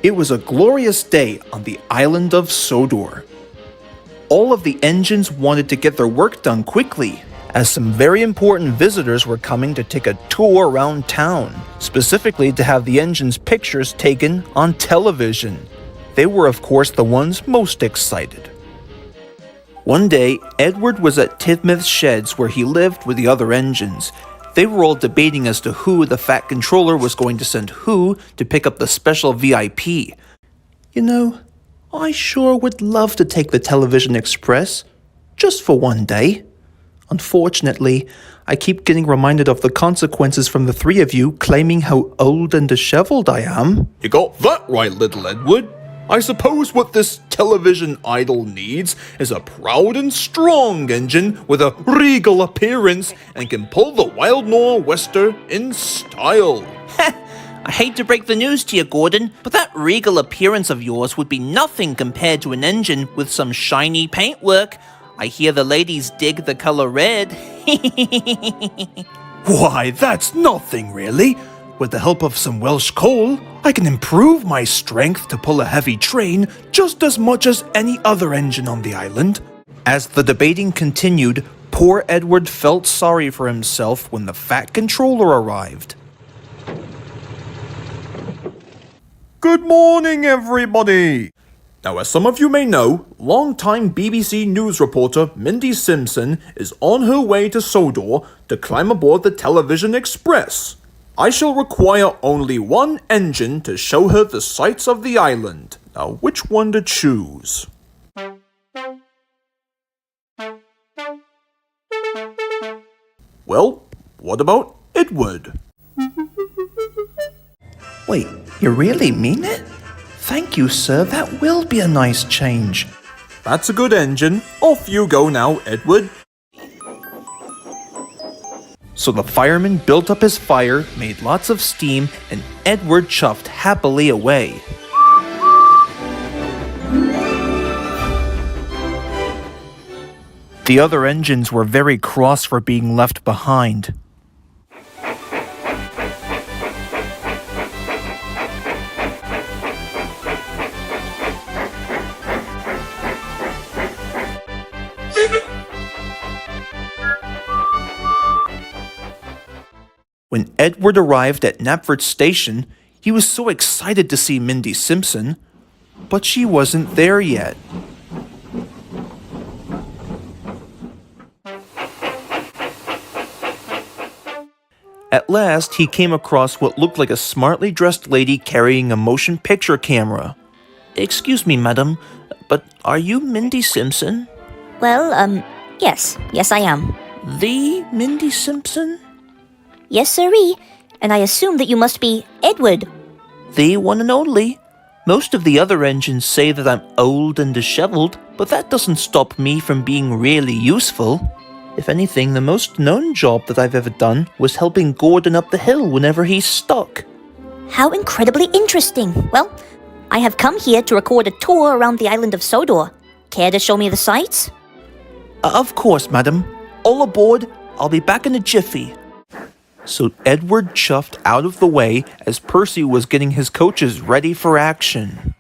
It was a glorious day on the island of Sodor. All of the engines wanted to get their work done quickly, as some very important visitors were coming to take a tour around town, specifically to have the engine's pictures taken on television. They were, of course, the ones most excited. One day, Edward was at Tidmouth's sheds where he lived with the other engines. They were all debating as to who the Fat Controller was going to send who to pick up the special VIP. You know, I sure would love to take the Television Express, just for one day. Unfortunately, I keep getting reminded of the consequences from the three of you claiming how old and disheveled I am. You got that right, little Edward. I suppose what this television idol needs is a proud and strong engine with a regal appearance and can pull the Wild Nor'wester in style. I hate to break the news to you, Gordon, but that regal appearance of yours would be nothing compared to an engine with some shiny paintwork. I hear the ladies dig the color red. Why, that's nothing really. With the help of some Welsh coal, I can improve my strength to pull a heavy train just as much as any other engine on the island. As the debating continued, poor Edward felt sorry for himself when the Fat Controller arrived. Good morning, everybody! Now, as some of you may know, long-time BBC News reporter Mindy Simpson is on her way to Sodor to climb aboard the Television Express. I shall require only one engine to show her the sights of the island. Now, which one to choose? Well, what about Edward? Wait, you really mean it? Thank you, sir. That will be a nice change. That's a good engine. Off you go now, Edward. So the fireman built up his fire, made lots of steam, and Edward chuffed happily away. The other engines were very cross for being left behind. When Edward arrived at Knapford Station, he was so excited to see Mindy Simpson, but she wasn't there yet. At last, he came across what looked like a smartly dressed lady carrying a motion picture camera. "Excuse me, madam, but are you Mindy Simpson?" Well, yes, I am. The Mindy Simpson? Yes, sirree, and I assume that you must be Edward. The one and only. Most of the other engines say that I'm old and disheveled, but that doesn't stop me from being really useful. If anything, the most known job that I've ever done was helping Gordon up the hill whenever he's stuck. How incredibly interesting. Well, I have come here to record a tour around the island of Sodor. Care to show me the sights? Of course, madam. All aboard. I'll be back in a jiffy. So Edward chuffed out of the way as Percy was getting his coaches ready for action.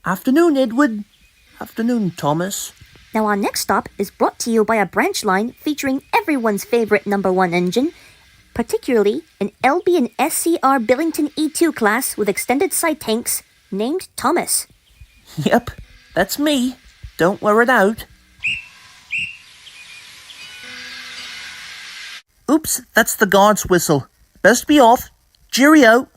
Afternoon, Edward. Afternoon, Thomas. Now, our next stop is brought to you by a branch line featuring everyone's favorite #1 engine, particularly an LB and SCR Billington E2 class with extended side tanks named Thomas. Yep, that's me. Don't wear it out. Oops, that's the guard's whistle. Best be off. Cheerio.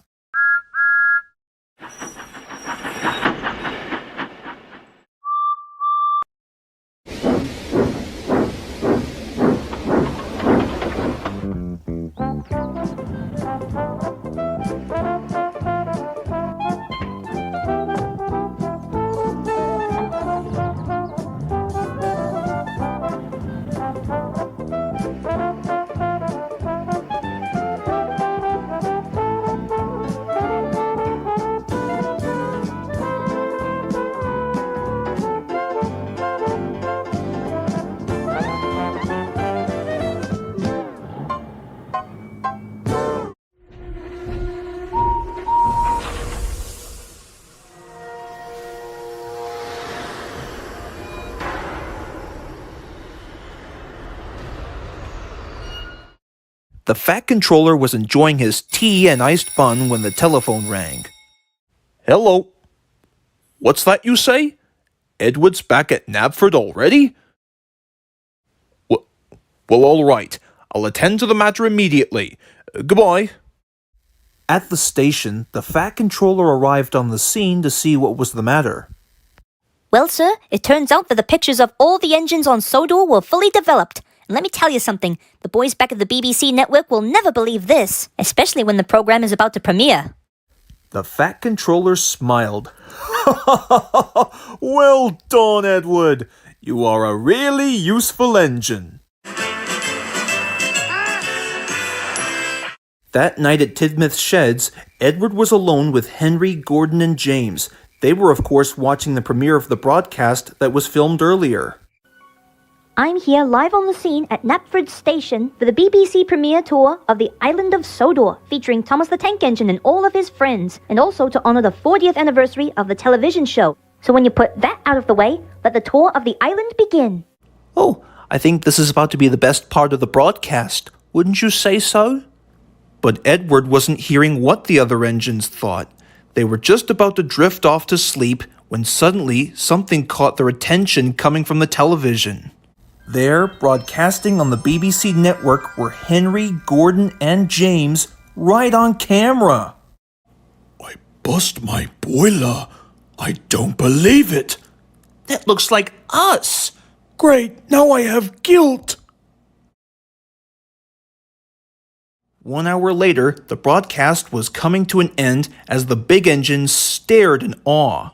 The Fat Controller was enjoying his tea and iced bun when the telephone rang. Hello. What's that you say? Edward's back at Knapford already? Well, all right. I'll attend to the matter immediately. Goodbye. At the station, the Fat Controller arrived on the scene to see what was the matter. Well, sir, it turns out that the pictures of all the engines on Sodor were fully developed. And let me tell you something, the boys back at the BBC network will never believe this, especially when the program is about to premiere. The Fat Controller smiled. Well done, Edward. You are a really useful engine. That night at Tidmouth Sheds, Edward was alone with Henry, Gordon, and James. They were, of course, watching the premiere of the broadcast that was filmed earlier. I'm here live on the scene at Knapford Station for the BBC premiere tour of the Island of Sodor, featuring Thomas the Tank Engine and all of his friends, and also to honor the 40th anniversary of the television show. So when you put that out of the way, let the tour of the island begin. Oh, I think this is about to be the best part of the broadcast. Wouldn't you say so? But Edward wasn't hearing what the other engines thought. They were just about to drift off to sleep when suddenly something caught their attention coming from the television. There, broadcasting on the BBC network, were Henry, Gordon, and James right on camera. I bust my boiler. I don't believe it. That looks like us. Great, now I have guilt. 1 hour later, the broadcast was coming to an end as the big engines stared in awe.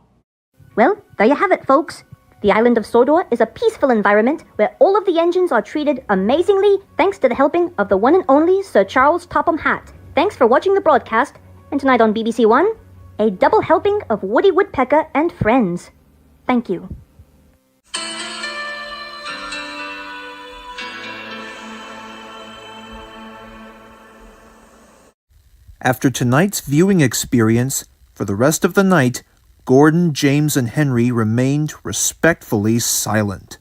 Well, there you have it, folks. The island of Sodor is a peaceful environment where all of the engines are treated amazingly thanks to the helping of the one and only Sir Charles Topham Hatt. Thanks for watching the broadcast, and tonight on BBC One, a double helping of Woody Woodpecker and friends. Thank you. After tonight's viewing experience, for the rest of the night, Gordon, James, and Henry remained respectfully silent.